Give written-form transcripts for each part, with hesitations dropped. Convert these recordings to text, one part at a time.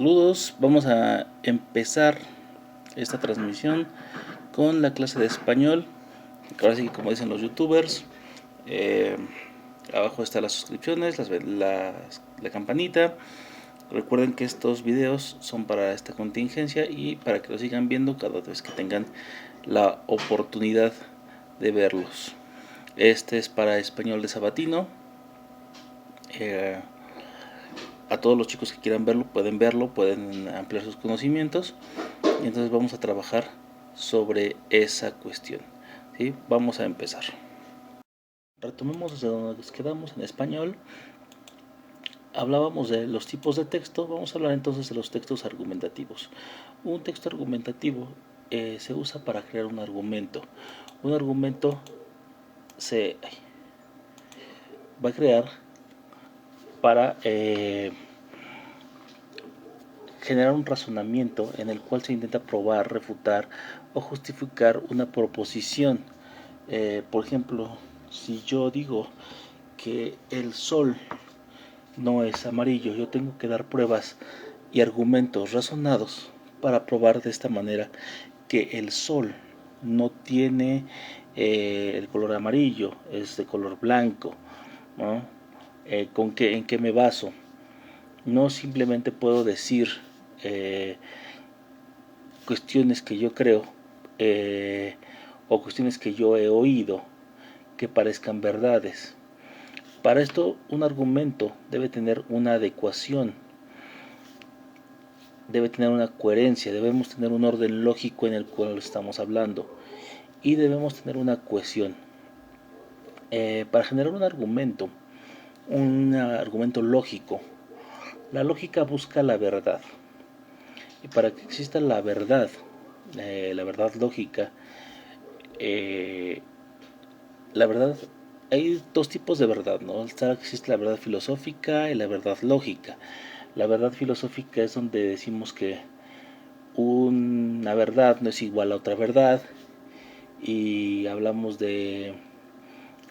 Saludos, vamos a empezar esta transmisión con la clase de español. Ahora sí, como dicen los youtubers, abajo están las suscripciones, la campanita. Recuerden que estos videos son para esta contingencia y para que lo sigan viendo cada vez que tengan la oportunidad de verlos. Este es para español de Sabatino. A todos los chicos que quieran verlo, pueden ampliar sus conocimientos. Y entonces vamos a trabajar sobre esa cuestión, ¿sí? Vamos a empezar. Retomemos desde donde nos quedamos en español. Hablábamos de los tipos de texto. Vamos a hablar entonces de los textos argumentativos. Un texto argumentativo se usa para crear un argumento. Un argumento se va a crear para generar un razonamiento en el cual se intenta probar, refutar o justificar una proposición. Por ejemplo, si yo digo que el sol no es amarillo, yo tengo que dar pruebas y argumentos razonados para probar de esta manera que el sol no tiene el color amarillo, es de color blanco, ¿no? ¿En qué me baso? No simplemente puedo decir cuestiones que yo creo o cuestiones que yo he oído que parezcan verdades. Para esto un argumento debe tener una adecuación, debe tener una coherencia, debemos tener un orden lógico en el cual estamos hablando y debemos tener una cohesión. Para generar un argumento lógico, la lógica busca la verdad. Y para que exista la verdad lógica, la verdad, hay dos tipos de verdad, ¿no? Existe la verdad filosófica y la verdad lógica. La verdad filosófica es donde decimos que una verdad no es igual a otra verdad, y hablamos de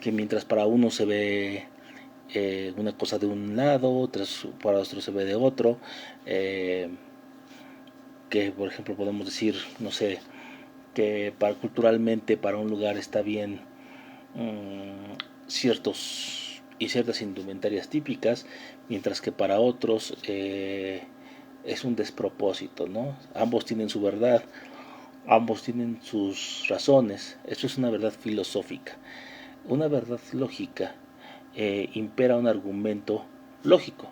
que mientras para uno se ve una cosa de un lado, para otro se ve de otro, que por ejemplo podemos decir, no sé, que culturalmente para un lugar está bien ciertas indumentarias típicas, mientras que para otros es un despropósito, ¿no? Ambos tienen su verdad, ambos tienen sus razones. Esto es una verdad filosófica. Una verdad lógica impera un argumento lógico,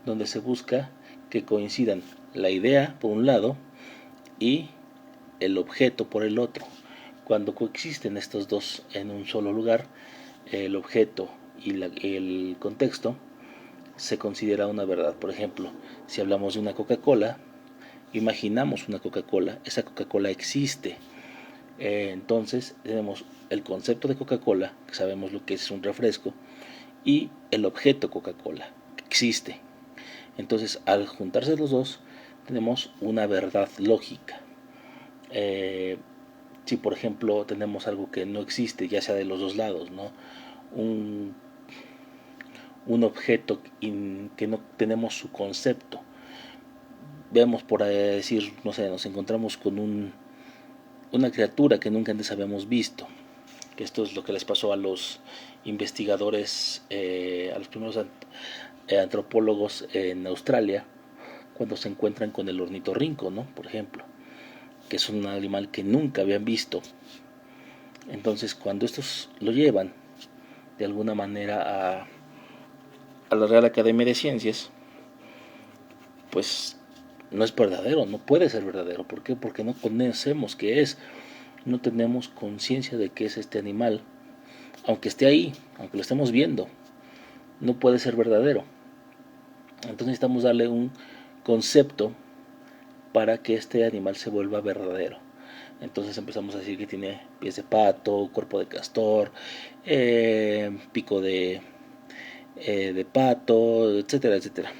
donde se busca que coincidan la idea por un lado y el objeto por el otro. Cuando coexisten estos dos en un solo lugar, el objeto y el contexto, se considera una verdad. Por ejemplo, si hablamos de una Coca-Cola, imaginamos una Coca-Cola, esa Coca-Cola existe. Entonces tenemos el concepto de Coca-Cola, que sabemos lo que es un refresco, y el objeto Coca-Cola, que existe. Entonces, al juntarse los dos, tenemos una verdad lógica. Si por ejemplo tenemos algo que no existe, ya sea de los dos lados, ¿no? Un objeto que no tenemos su concepto. Vemos por decir, no sé, nos encontramos con una criatura que nunca antes habíamos visto. Que esto es lo que les pasó a los investigadores, a los primeros antropólogos en Australia, cuando se encuentran con el ornitorrinco, ¿no? Por ejemplo, que es un animal que nunca habían visto. Entonces, cuando estos lo llevan de alguna manera a la Real Academia de Ciencias, pues no es verdadero, no puede ser verdadero. ¿Por qué? Porque no conocemos qué es, no tenemos conciencia de qué es este animal. Aunque esté ahí, aunque lo estemos viendo, no puede ser verdadero. Entonces necesitamos darle un concepto para que este animal se vuelva verdadero. Entonces empezamos a decir que tiene pies de pato, cuerpo de castor, pico de pato, etcétera, etcétera.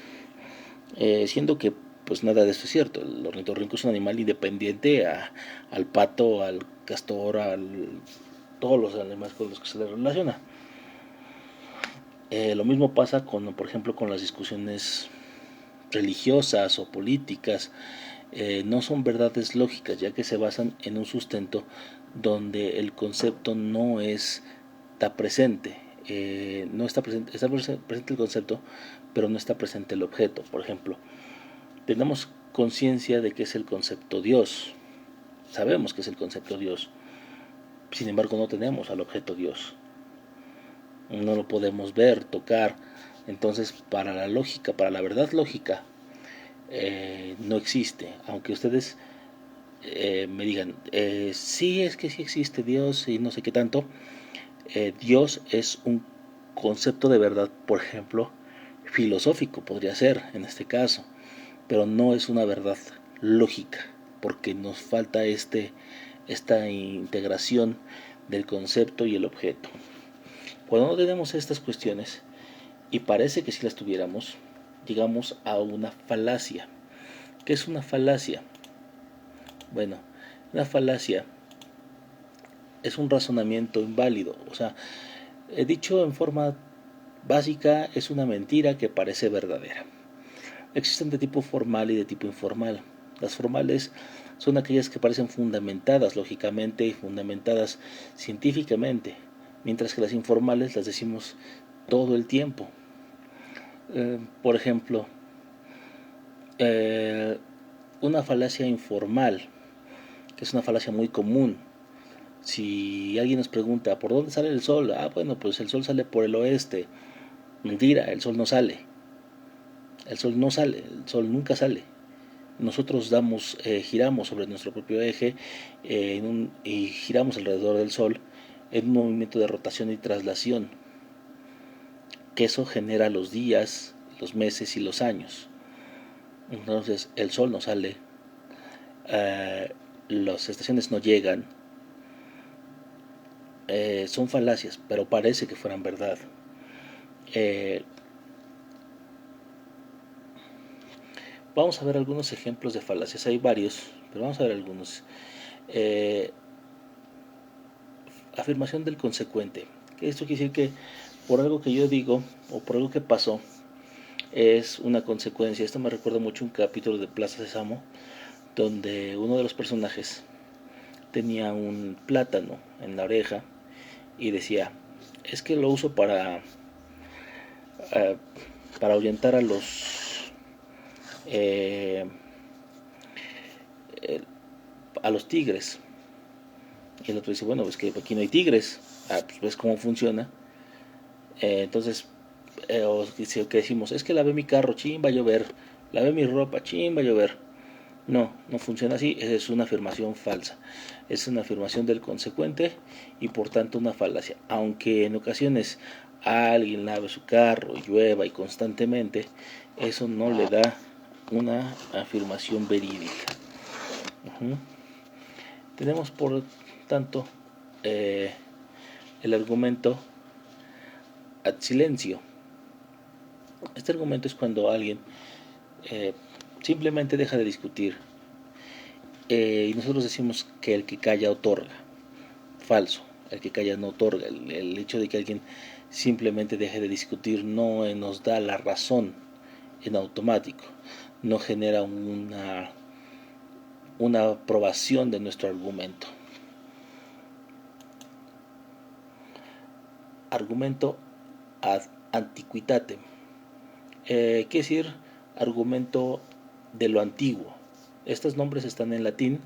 Siendo que pues nada de esto es cierto. El ornitorrinco es un animal independiente al pato, al castor, todos los animales con los que se le relaciona. Lo mismo pasa por ejemplo, con las discusiones religiosas o políticas, no son verdades lógicas, ya que se basan en un sustento donde el concepto no está presente. No está presente, está presente el concepto, pero no está presente el objeto. Por ejemplo, tenemos conciencia de que es el concepto Dios, sabemos que es el concepto Dios, sin embargo no tenemos al objeto Dios, no lo podemos ver, tocar. Entonces, para la lógica, para la verdad lógica, no existe. Aunque ustedes me digan, sí, es que sí existe Dios y no sé qué tanto, Dios es un concepto de verdad, por ejemplo, filosófico podría ser en este caso, pero no es una verdad lógica, porque nos falta esta integración del concepto y el objeto. Cuando no tenemos estas cuestiones, y parece que si las tuviéramos, llegamos a una falacia. ¿Qué es una falacia? Bueno, una falacia es un razonamiento inválido. O sea, dicho en forma básica, es una mentira que parece verdadera. Existen de tipo formal y de tipo informal. Las formales son aquellas que parecen fundamentadas lógicamente y fundamentadas científicamente, mientras que las informales las decimos todo el tiempo. Por ejemplo, una falacia informal, que es una falacia muy común. Si alguien nos pregunta, ¿por dónde sale el sol? Bueno, pues el sol sale por el oeste. Mentira, el sol no sale. El sol no sale, el sol nunca sale. Nosotros giramos sobre nuestro propio eje y giramos alrededor del sol en un movimiento de rotación y traslación, que eso genera los días, los meses y los años. Entonces el sol no sale, las estaciones no llegan, son falacias, pero parece que fueran verdad. Vamos a ver algunos ejemplos de falacias, hay varios, pero vamos a ver algunos. Afirmación del consecuente. Esto quiere decir que por algo que yo digo o por algo que pasó es una consecuencia. Esto me recuerda mucho un capítulo de Plaza Sésamo, donde uno de los personajes tenía un plátano en la oreja y decía, es que lo uso para ahuyentar a los tigres. Y el otro dice, bueno, es que aquí no hay tigres. Pues ves cómo funciona. Entonces, que decimos, es que lavé mi carro, chin, va a llover. Lavé mi ropa, chin, va a llover. No, no funciona así, es una afirmación falsa. Es una afirmación del consecuente y por tanto una falacia. Aunque en ocasiones alguien lave su carro, llueva y constantemente, eso no le da una afirmación verídica. Tenemos por tanto el argumento ad silencio. Este argumento es cuando alguien simplemente deja de discutir y nosotros decimos que el que calla otorga. Falso, el que calla no otorga. El hecho de que alguien simplemente deje de discutir no nos da la razón en automático, no genera una aprobación de nuestro argumento. Argumento ad antiquitatem, quiere decir argumento de lo antiguo. Estos nombres están en latín,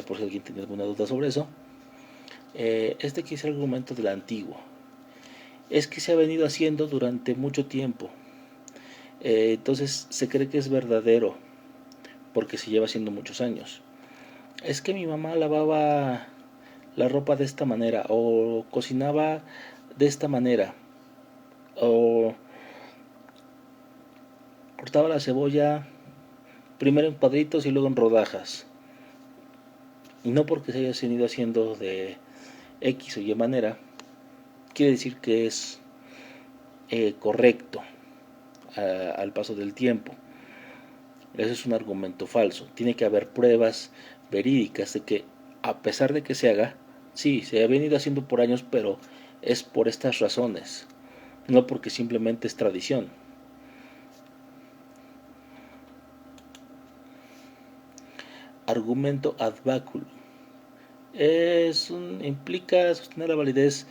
por si alguien tiene alguna duda sobre eso. Este quiere decir argumento de lo antiguo. Es que se ha venido haciendo durante mucho tiempo. Entonces se cree que es verdadero porque se lleva haciendo muchos años. Es que mi mamá lavaba la ropa de esta manera, o cocinaba de esta manera, o cortaba la cebolla primero en cuadritos y luego en rodajas. No porque se haya ido haciendo de X o Y manera, quiere decir que es correcto al paso del tiempo. Eso es un argumento falso. Tiene que haber pruebas verídicas de que a pesar de que se haga, sí, se ha venido haciendo por años, pero es por estas razones, no porque simplemente es tradición. argumento ad baculum. Implica sostener la validez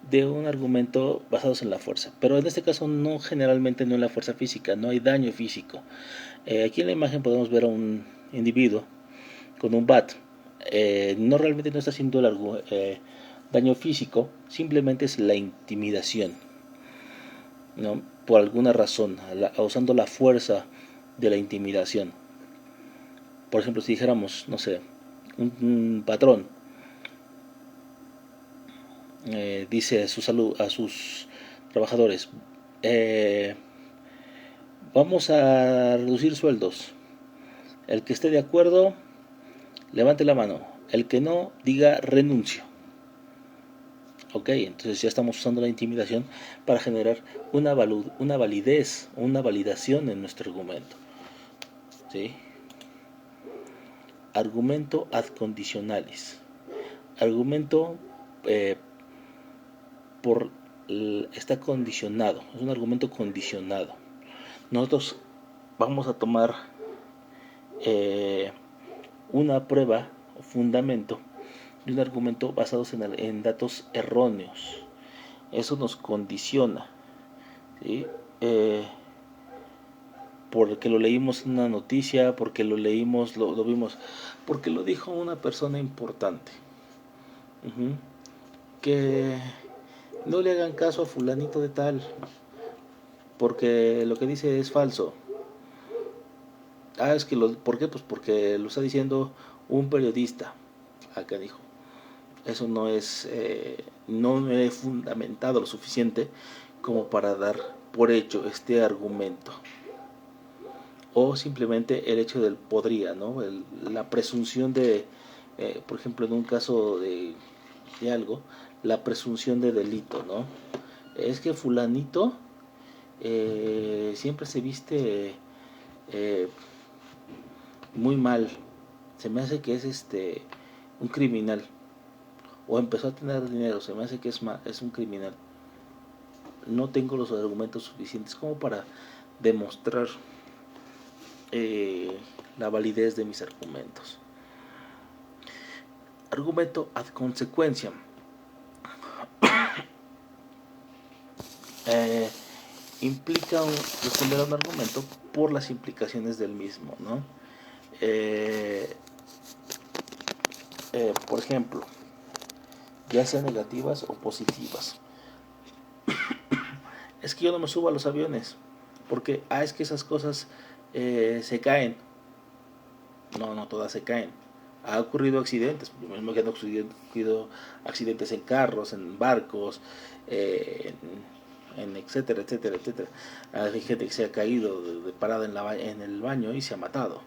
de un argumento basados en la fuerza, pero en este caso no, generalmente no en la fuerza física, no hay daño físico. Aquí en la imagen podemos ver a un individuo con un bat. No, realmente no está haciendo daño físico, simplemente es la intimidación, ¿no? Por alguna razón, usando la fuerza de la intimidación. Por ejemplo, si dijéramos, no sé, un patrón dice a sus trabajadores, vamos a reducir sueldos. El que esté de acuerdo, levante la mano. El que no, diga renuncio. Ok, entonces ya estamos usando la intimidación para generar una validez, una validación en nuestro argumento. ¿Sí? Argumento ad condicionalis. Argumento está condicionado, es un argumento condicionado. Nosotros vamos a tomar una prueba o fundamento de un argumento basados en datos erróneos. Eso nos condiciona, ¿sí? Porque lo leímos en una noticia, porque lo leímos, lo vimos, porque lo dijo una persona importante. Que no le hagan caso a fulanito de tal, porque lo que dice es falso. Es que ¿por qué? Pues porque lo está diciendo un periodista. Acá dijo. Eso no es, no me he fundamentado lo suficiente como para dar por hecho este argumento. O simplemente el hecho del podría, ¿no? La presunción de, por ejemplo, en un caso de algo, la presunción de delito, ¿no? Es que fulanito siempre se viste muy mal. Se me hace que es un criminal. O empezó a tener dinero, se me hace que es un criminal. No tengo los argumentos suficientes como para demostrar la validez de mis argumentos. Argumento ad consequentiam. Implica responder a un argumento por las implicaciones del mismo, ¿no? Por ejemplo, ya sean negativas o positivas. Es que yo no me subo a los aviones porque es que esas cosas se caen. No todas se caen. Ha ocurrido accidentes, yo mismo que han ocurrido accidentes en carros, en barcos, en etcétera. Hay gente que se ha caído de parada en el baño y se ha matado.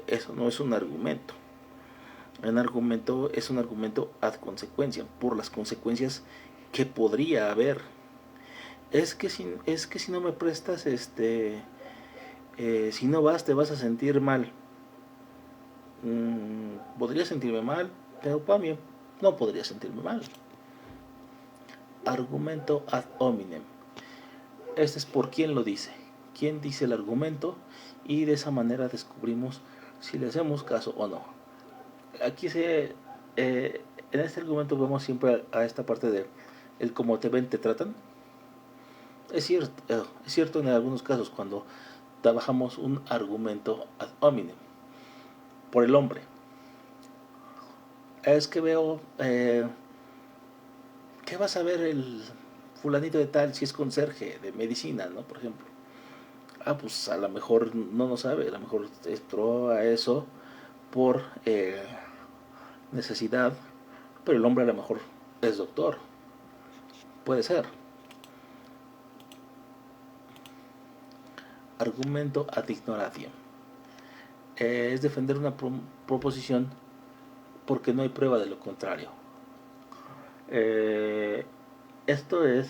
Eso no es un argumento. Un argumento es un argumento ad consequentiam, por las consecuencias que podría haber. Es que si no me prestas, si no vas, te vas a sentir mal. Podría sentirme mal, pero para mí no podría sentirme mal. Argumento ad hominem. Este es por quién lo dice. Quién dice el argumento, y de esa manera descubrimos si le hacemos caso o no. Aquí en este argumento vemos siempre a esta parte de el como te ven, te tratan. Es cierto en algunos casos cuando trabajamos un argumento ad hominem por el hombre. Es que veo, ¿qué va a saber el fulanito de tal si es conserje de medicina, ¿no? Por ejemplo. Pues a lo mejor no lo sabe, a lo mejor entró a eso por necesidad, pero el hombre a lo mejor es doctor. Puede ser. Argumento ad ignorantiam. Es defender una proposición porque no hay prueba de lo contrario. Esto es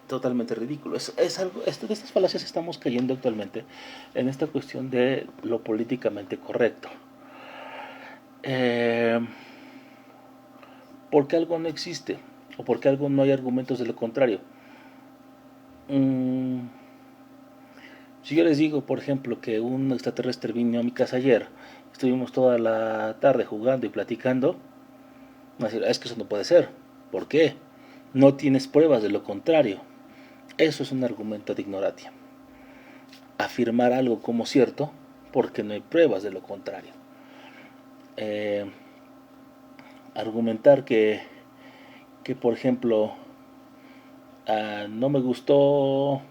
totalmente ridículo. Es algo, de estas falacias estamos cayendo actualmente en esta cuestión de lo políticamente correcto. Porque algo no existe o porque algo no hay argumentos de lo contrario. Si Si yo les digo, por ejemplo, que un extraterrestre vino a mi casa ayer, estuvimos toda la tarde jugando y platicando, van a decir, es que eso no puede ser. ¿Por qué? No tienes pruebas de lo contrario. Eso es un argumento de ignorancia. Afirmar algo como cierto porque no hay pruebas de lo contrario. Argumentar que por ejemplo, no me gustó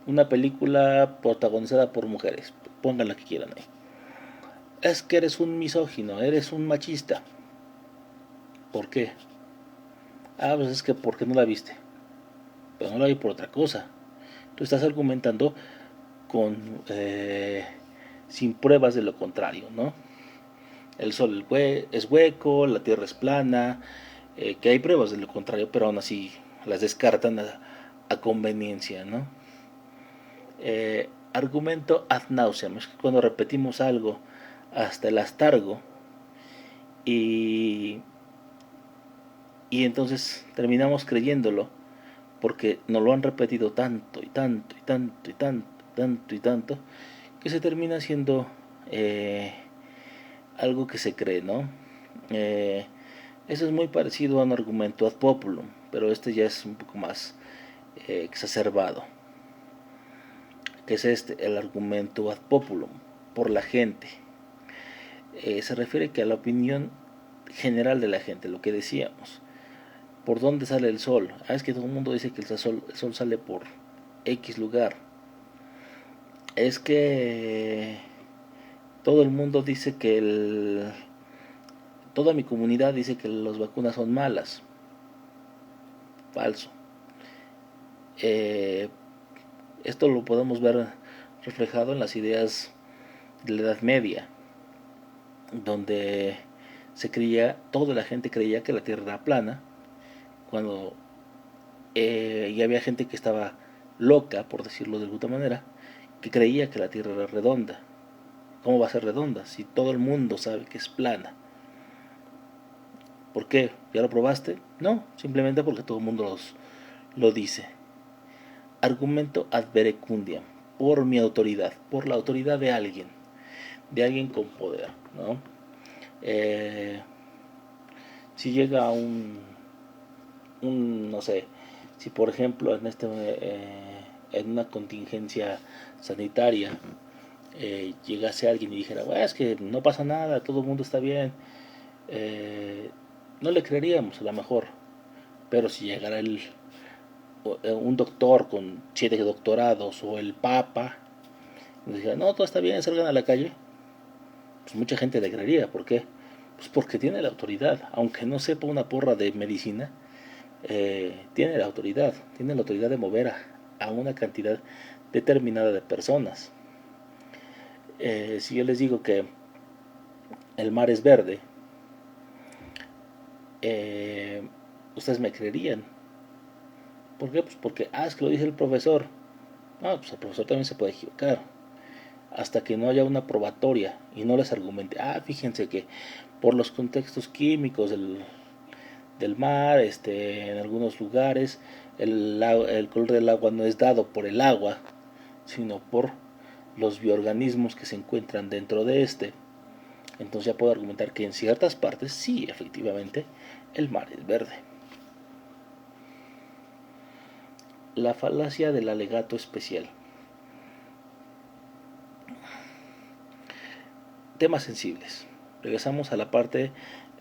una película protagonizada por mujeres, pongan la que quieran ahí. Es que eres un misógino, eres un machista. ¿Por qué? Pues es que porque no la viste. Pero no la vi por otra cosa. Tú estás argumentando con sin pruebas de lo contrario, ¿no? El sol es hueco, la tierra es plana, que hay pruebas de lo contrario, pero aún así las descartan a conveniencia, ¿no? Argumento ad nauseam, es que cuando repetimos algo hasta el hastargo y entonces terminamos creyéndolo porque nos lo han repetido tanto y tanto y tanto y tanto y tanto que se termina siendo algo que se cree, ¿no? Eso es muy parecido a un argumento ad populum, pero este ya es un poco más exacerbado. ¿Qué es este? El argumento ad populum, por la gente. Se refiere que a la opinión general de la gente, lo que decíamos. ¿Por dónde sale el sol? Es que todo el mundo dice que el sol sale por X lugar. Es que todo el mundo dice que toda mi comunidad dice que las vacunas son malas. Falso. Esto lo podemos ver reflejado en las ideas de la Edad Media, donde toda la gente creía que la Tierra era plana, cuando ya había gente que estaba loca, por decirlo de alguna manera, que creía que la Tierra era redonda. ¿Cómo va a ser redonda si todo el mundo sabe que es plana? ¿Por qué? ¿Ya lo probaste? No, simplemente porque todo el mundo lo dice. Argumento ad verecundiam, por mi autoridad, por la autoridad de alguien con poder, ¿no? Si llega no sé, si por ejemplo en una contingencia sanitaria llegase alguien y dijera, bueno, es que no pasa nada, todo el mundo está bien, no le creeríamos a lo mejor, pero si llegara un doctor con 7 doctorados o el papa y dijera, no, todo está bien, salgan a la calle, pues mucha gente le creería. ¿Por qué? Pues porque tiene la autoridad, aunque no sepa una porra de medicina, tiene la autoridad de mover a una cantidad determinada de personas. Si yo les digo que el mar es verde, ustedes me creerían. ¿Por qué? Pues porque, es que lo dice el profesor. Pues el profesor también se puede equivocar. Hasta que no haya una probatoria y no les argumente, fíjense que por los contextos químicos del mar, en algunos lugares, el color del agua no es dado por el agua, sino por los bioorganismos que se encuentran dentro de este. Entonces ya puedo argumentar que en ciertas partes sí, efectivamente, el mar es verde. La falacia del alegato especial. Temas sensibles. Regresamos a la parte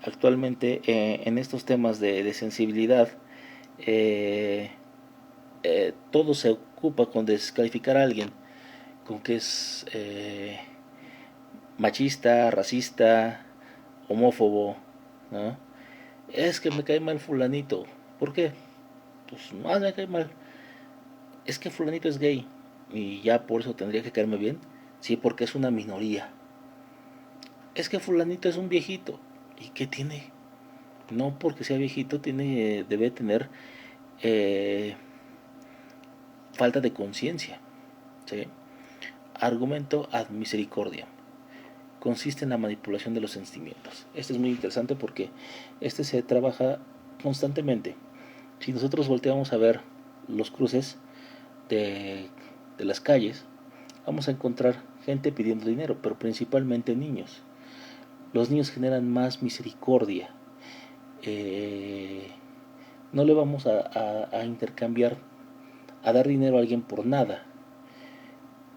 actualmente en estos temas de sensibilidad. Todo se ocupa con descalificar a alguien, con que es machista, racista, homófobo, ¿no? Es que me cae mal fulanito. ¿Por qué? Pues más me cae mal. Es que fulanito es gay y ya por eso tendría que caerme bien. Sí, porque es una minoría. Es que fulanito es un viejito. ¿Y qué tiene? No porque sea viejito debe tener falta de conciencia, ¿sí? Argumento ad misericordia. Consiste en la manipulación de los sentimientos. Este es muy interesante porque este se trabaja constantemente. Si nosotros volteamos a ver los cruces de las calles, vamos a encontrar gente pidiendo dinero, pero principalmente niños. Los niños generan más misericordia. No le vamos a intercambiar, a dar dinero a alguien por nada,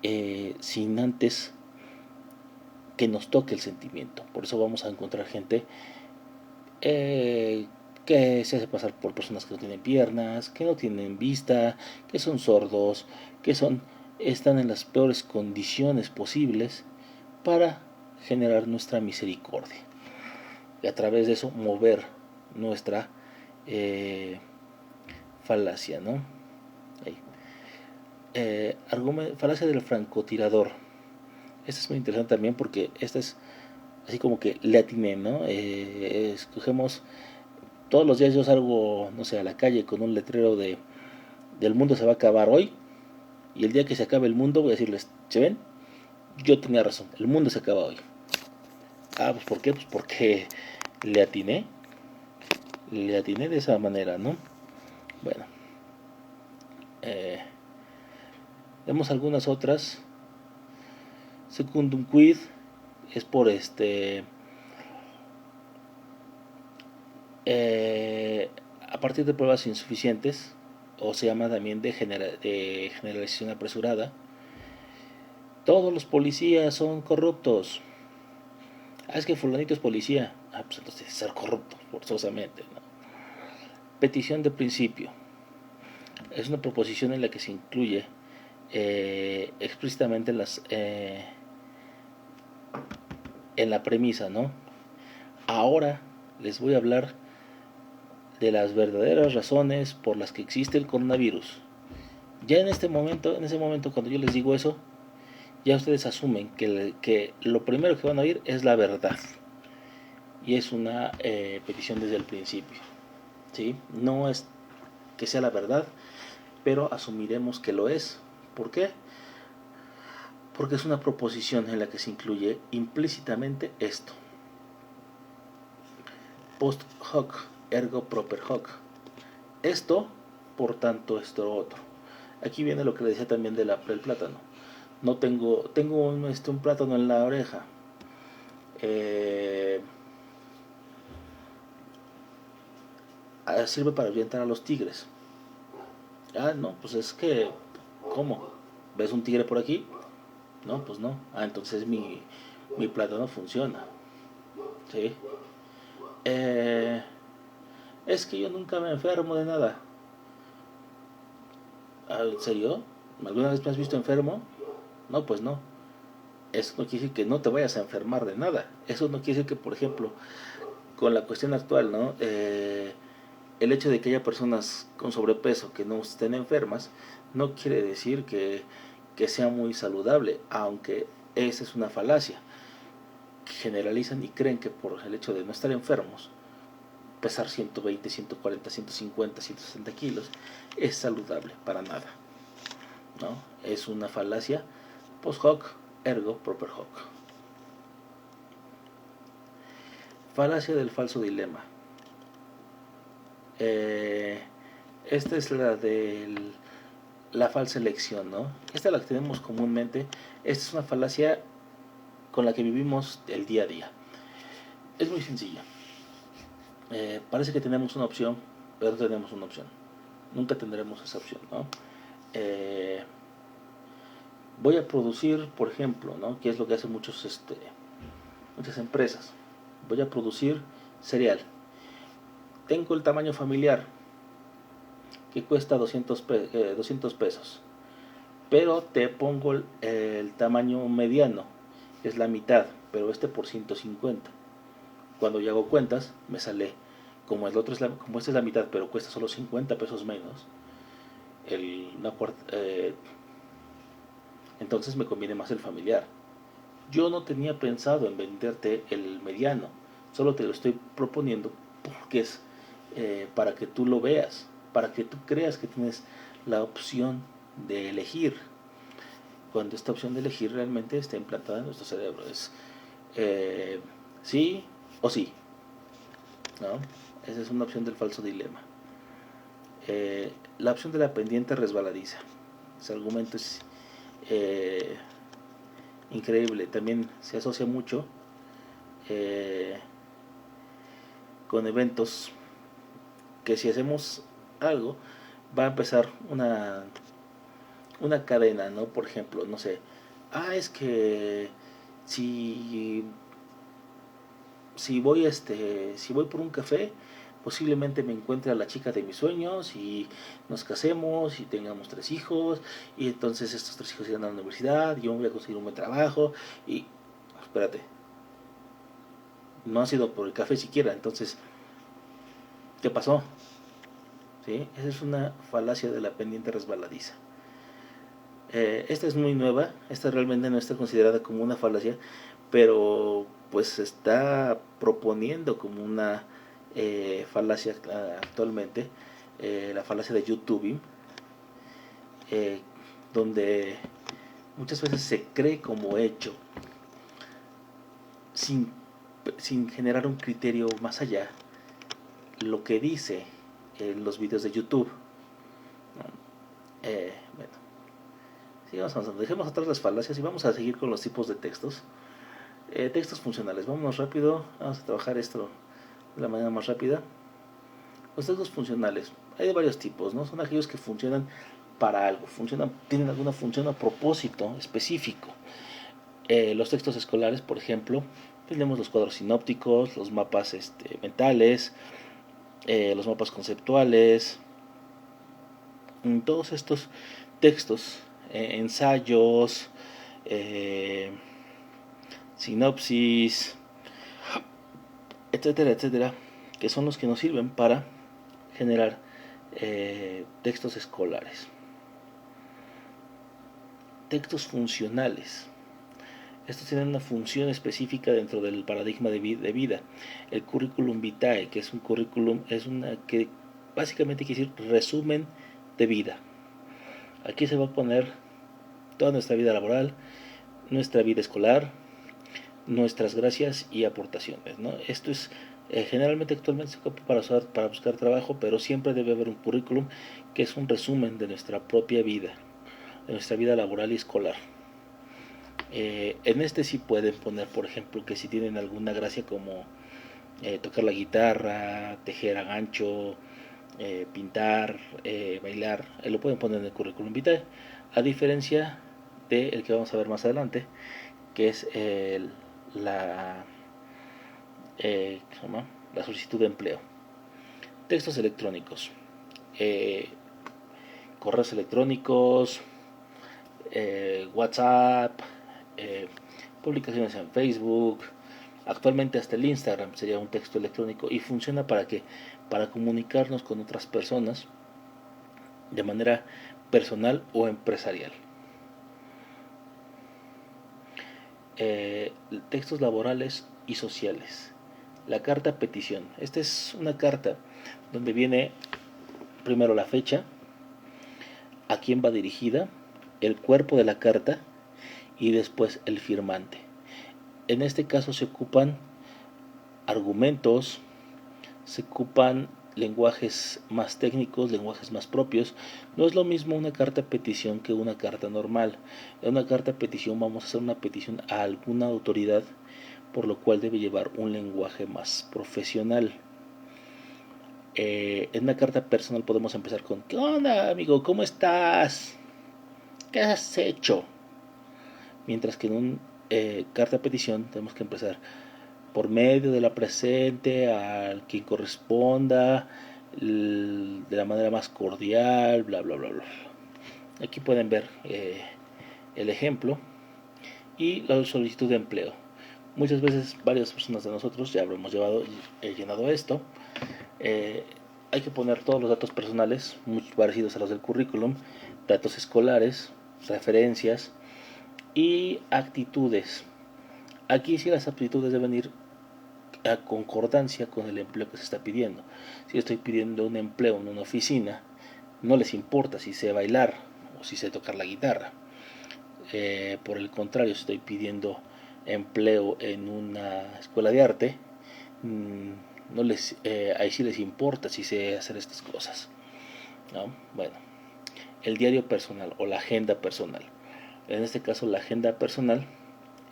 sin antes que nos toque el sentimiento. Por eso vamos a encontrar gente que se hace pasar por personas que no tienen piernas, que no tienen vista, que son sordos, están en las peores condiciones posibles para generar nuestra misericordia y a través de eso mover nuestra falacia, ¿no? Falacia del francotirador. Esta es muy interesante también porque esta es así como que le atiné, ¿no? Escogemos, todos los días yo salgo, no sé, a la calle con un letrero del mundo se va a acabar hoy, y el día que se acabe el mundo voy a decirles, ¿se ven? Yo tenía razón, el mundo se acaba hoy. Pues ¿por qué? Pues porque le atiné de esa manera, ¿no? Bueno, vemos algunas otras. Secundum quid es por a partir de pruebas insuficientes, o se llama también de generalización apresurada. Todos los policías son corruptos. Es que fulanito es policía. Pues entonces ser corrupto forzosamente, ¿no? Petición de principio. Es una proposición en la que se incluye explícitamente en la premisa, ¿no? Ahora les voy a hablar de las verdaderas razones por las que existe el coronavirus. Ya en ese momento cuando yo les digo eso, ya ustedes asumen que lo primero que van a oír es la verdad. Y es una petición desde el principio, ¿sí? No es que sea la verdad, pero asumiremos que lo es. ¿Por qué? Porque es una proposición en la que se incluye implícitamente esto. Post hoc, ergo propter hoc. Esto, por tanto, esto otro. Aquí viene lo que le decía también del plátano. No tengo un plátano en la oreja. Sirve para ahuyentar a los tigres. No, pues es que, ¿cómo? ¿Ves un tigre por aquí? No, pues no. Entonces mi plátano funciona. ¿Sí? Es que yo nunca me enfermo de nada. ¿En serio? ¿Alguna vez me has visto enfermo? No, pues no. Eso no quiere decir que no te vayas a enfermar de nada. Eso no quiere decir que, por ejemplo, con la cuestión actual, ¿no? El hecho de que haya personas con sobrepeso que no estén enfermas no quiere decir que sea muy saludable, aunque esa es una falacia. Generalizan y creen que por el hecho de no estar enfermos, pesar 120, 140, 150, 160 kilos es saludable, para nada, ¿no? Es una falacia. Post hoc, ergo propter hoc. Falacia del falso dilema. Esta es la de la falsa elección, ¿no? Esta es la que tenemos comúnmente. Esta es una falacia con la que vivimos el día a día. Es muy sencilla. Parece que tenemos una opción, pero no tenemos una opción. Nunca tendremos esa opción, ¿no? Voy a producir, por ejemplo, ¿no? Que es lo que hacen muchas empresas. Voy a producir cereal. Tengo el tamaño familiar, que cuesta 200 pesos. Pero te pongo el tamaño mediano, que es la mitad, pero por 150. Cuando yo hago cuentas, me sale, como esta es la mitad, pero cuesta solo 50 pesos menos, entonces me conviene más el familiar. Yo no tenía pensado en venderte el mediano, solo te lo estoy proponiendo porque es para que tú lo veas, para que tú creas que tienes la opción de elegir, cuando esta opción de elegir realmente está implantada en nuestro cerebro. Es sí o sí, ¿no? Esa es una opción del falso dilema. La opción de la pendiente resbaladiza. Ese argumento es increíble. También se asocia mucho eh, con eventos que si hacemos algo va a empezar una cadena, ¿no? Por ejemplo, no sé, es que si si voy por un café, posiblemente me encuentre a la chica de mis sueños y nos casemos y tengamos 3 hijos y entonces estos 3 hijos irán a la universidad y yo me voy a conseguir un buen trabajo y espérate, no ha sido por el café siquiera, entonces ¿qué pasó? ¿Sí? Esa es una falacia de la pendiente resbaladiza. Esta es muy nueva, esta realmente no está considerada como una falacia, pero pues se está proponiendo como una falacia actualmente, la falacia de YouTube, eh, donde muchas veces se cree como hecho sin, sin generar un criterio más allá lo que dice los videos de YouTube. Bueno, sigamos avanzando, dejemos atrás las falacias y vamos a seguir con los tipos de textos. Textos funcionales, vámonos rápido, vamos a trabajar esto de la manera más rápida. Los textos funcionales, hay de varios tipos, ¿no? Son aquellos que funcionan para algo, tienen alguna función a propósito específico. Los textos escolares, por ejemplo, tenemos los cuadros sinópticos, los mapas mentales, los mapas conceptuales, todos estos textos, ensayos, sinopsis, etcétera, etcétera, que son los que nos sirven para generar textos escolares. Textos funcionales. Estos tienen una función específica dentro del paradigma de vida. El curriculum vitae, que es un currículum, es una que básicamente quiere decir resumen de vida. Aquí se va a poner toda nuestra vida laboral, nuestra vida escolar, nuestras gracias y aportaciones, ¿no? Esto es generalmente actualmente se ocupa para buscar trabajo, pero siempre debe haber un currículum que es un resumen de nuestra propia vida, de nuestra vida laboral y escolar. En este sí pueden poner, por ejemplo, que si tienen alguna gracia como tocar la guitarra, tejer a gancho, pintar, bailar, lo pueden poner en el currículum vitae, a diferencia del que vamos a ver más adelante, que es la, la solicitud de empleo. Textos electrónicos, correos electrónicos, WhatsApp, publicaciones en Facebook, actualmente hasta el Instagram sería un texto electrónico y funciona para comunicarnos con otras personas de manera personal o empresarial. Textos laborales y sociales. La carta petición. Esta es una carta donde viene primero la fecha, a quién va dirigida, el cuerpo de la carta y después el firmante. En este caso se ocupan argumentos, se ocupan lenguajes más técnicos, lenguajes más propios. No es lo mismo una carta petición que una carta normal. En una carta petición vamos a hacer una petición a alguna autoridad, por lo cual debe llevar un lenguaje más profesional. En una carta personal podemos empezar con ¿qué onda, amigo? ¿Cómo estás? ¿Qué has hecho? Mientras que en una carta petición tenemos que empezar por medio de la presente al quien corresponda, de la manera más cordial, bla bla bla bla. Aquí pueden ver el ejemplo y la solicitud de empleo. Muchas veces varias personas de nosotros ya habremos llenado esto. Hay que poner todos los datos personales muy parecidos a los del currículum, datos escolares, referencias y actitudes. Aquí sí las aptitudes deben ir a concordancia con el empleo que se está pidiendo. Si estoy pidiendo un empleo en una oficina, no les importa si sé bailar o si sé tocar la guitarra. Por el contrario, si estoy pidiendo empleo en una escuela de arte, ahí sí les importa si sé hacer estas cosas, ¿no? Bueno, el diario personal o la agenda personal. En este caso, la agenda personal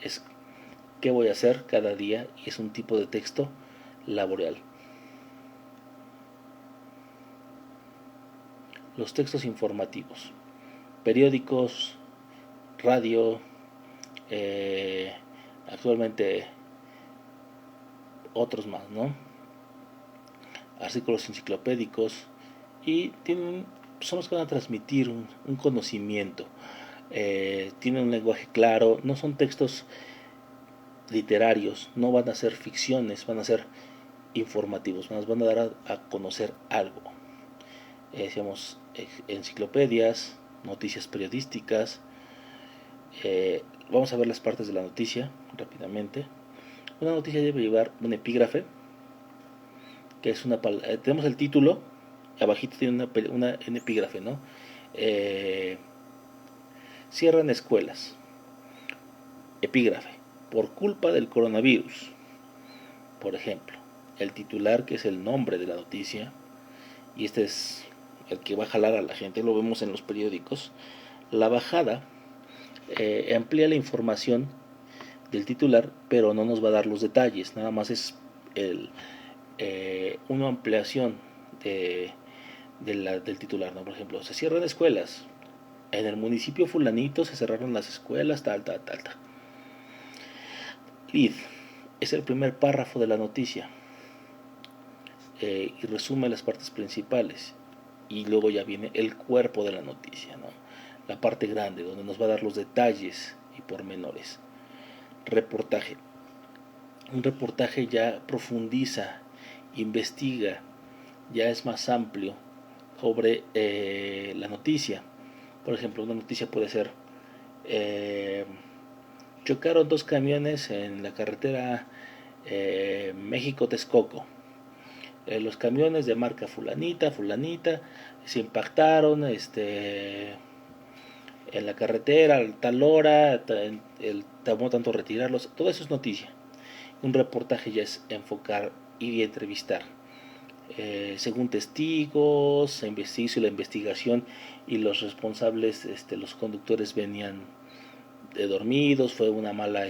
es qué voy a hacer cada día y es un tipo de texto laboral. Los textos informativos, periódicos, radio, actualmente otros más, ¿no? Artículos enciclopédicos y son los que van a transmitir un conocimiento. Tienen un lenguaje claro, no son textos literarios, no van a ser ficciones, van a ser informativos, nos van a dar a conocer algo. Decíamos enciclopedias, noticias periodísticas. Vamos a ver las partes de la noticia rápidamente. Una noticia debe llevar un epígrafe, que es tenemos el título, abajito tiene un epígrafe, ¿no? Cierran escuelas. Epígrafe: por culpa del coronavirus. Por ejemplo, el titular, que es el nombre de la noticia, y este es el que va a jalar a la gente, lo vemos en los periódicos. La bajada amplía la información del titular, pero no nos va a dar los detalles, nada más es una ampliación del titular, ¿no? Por ejemplo, se cierran escuelas. En el municipio fulanito se cerraron las escuelas, tal. Lead es el primer párrafo de la noticia y resume las partes principales, y luego ya viene el cuerpo de la noticia, ¿no? La parte grande, donde nos va a dar los detalles y pormenores. Reportaje. Un reportaje ya profundiza, investiga, ya es más amplio sobre la noticia. Por ejemplo, una noticia puede ser chocaron 2 camiones en la carretera México-Texcoco. Los camiones de marca fulanita se impactaron en la carretera a tal hora, tomó tanto retirarlos. Todo eso es noticia. Un reportaje ya es enfocar y entrevistar. Según testigos, se hizo la investigación y los responsables, los conductores venían dormidos, fue una mala,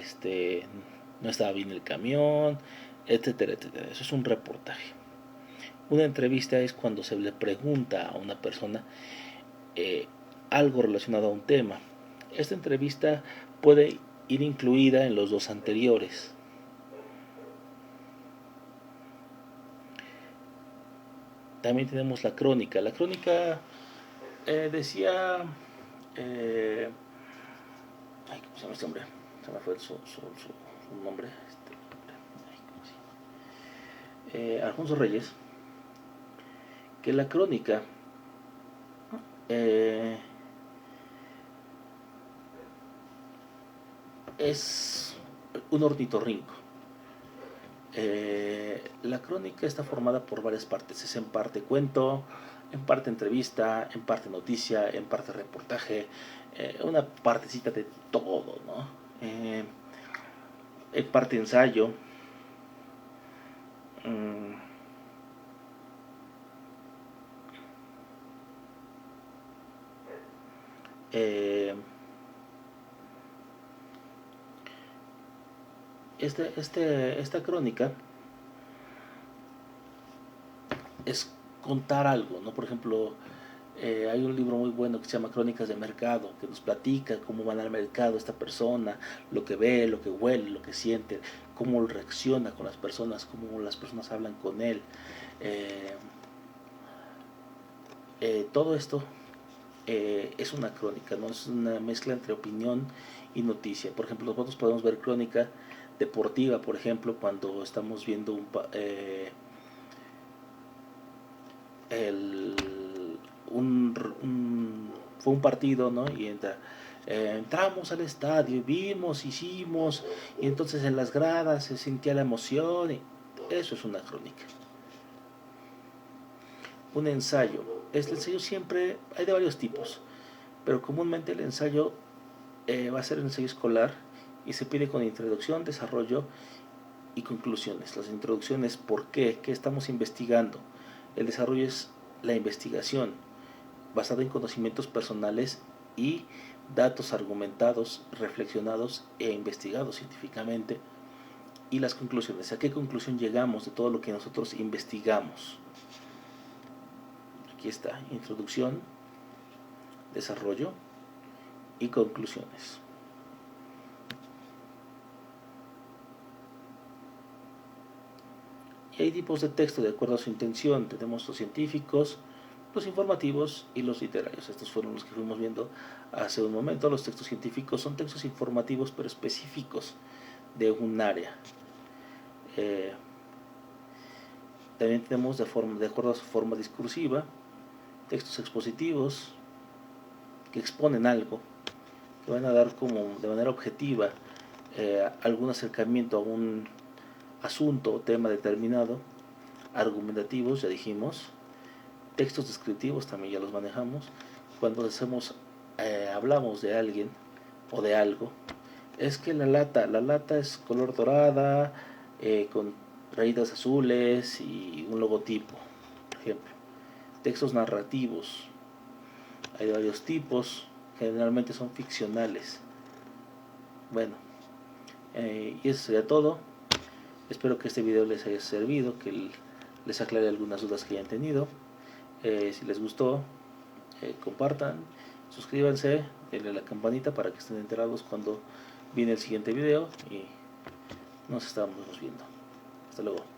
no estaba bien el camión, etcétera. Eso es un reportaje. Una entrevista es cuando se le pregunta a una persona algo relacionado a un tema. Esta entrevista puede ir incluida en los 2 anteriores. También tenemos la crónica. La crónica decía... ¿cómo se llama este hombre? Se me fue su nombre. Alfonso Reyes. Que la crónica es un ornitorrinco. La crónica está formada por varias partes. Es en parte cuento, en parte entrevista, en parte noticia, en parte reportaje, una partecita de todo, ¿no? En parte ensayo. Esta crónica es contar algo, ¿no? Por ejemplo, hay un libro muy bueno que se llama Crónicas de Mercado, que nos platica cómo van al mercado esta persona, lo que ve, lo que huele, lo que siente, cómo reacciona con las personas, cómo las personas hablan con él. Todo esto es una crónica, ¿no? Es una mezcla entre opinión y noticia. Por ejemplo, nosotros podemos ver crónica deportiva, por ejemplo, cuando estamos viendo fue un partido, ¿no? Y entramos al estadio, vimos, hicimos, y entonces en las gradas se sentía la emoción, y eso es una crónica. Un ensayo. Este ensayo siempre hay de varios tipos, pero comúnmente el ensayo va a ser un ensayo escolar y se pide con introducción, desarrollo y conclusiones. Las introducciones, ¿por qué? ¿Qué estamos investigando? El desarrollo es la investigación basada en conocimientos personales y datos argumentados, reflexionados e investigados científicamente, y las conclusiones. ¿A qué conclusión llegamos de todo lo que nosotros investigamos? Aquí está: introducción, desarrollo y conclusiones. Y hay tipos de texto de acuerdo a su intención. Tenemos los científicos, los informativos y los literarios. Estos fueron los que fuimos viendo hace un momento. Los textos científicos son textos informativos pero específicos de un área. También tenemos, de acuerdo a su forma discursiva, textos expositivos que exponen algo, que van a dar como de manera objetiva algún acercamiento a un asunto o tema determinado. Argumentativos, ya dijimos. Textos descriptivos también ya los manejamos. Cuando hablamos de alguien o de algo, es que la lata es color dorada, con rayitas azules y un logotipo, por ejemplo. Textos narrativos, hay varios tipos, generalmente son ficcionales. Bueno, y eso sería todo. Espero que este video les haya servido, que les aclare algunas dudas que hayan tenido. Si les gustó, compartan, suscríbanse, denle a la campanita para que estén enterados cuando viene el siguiente video, y nos estamos viendo. Hasta luego.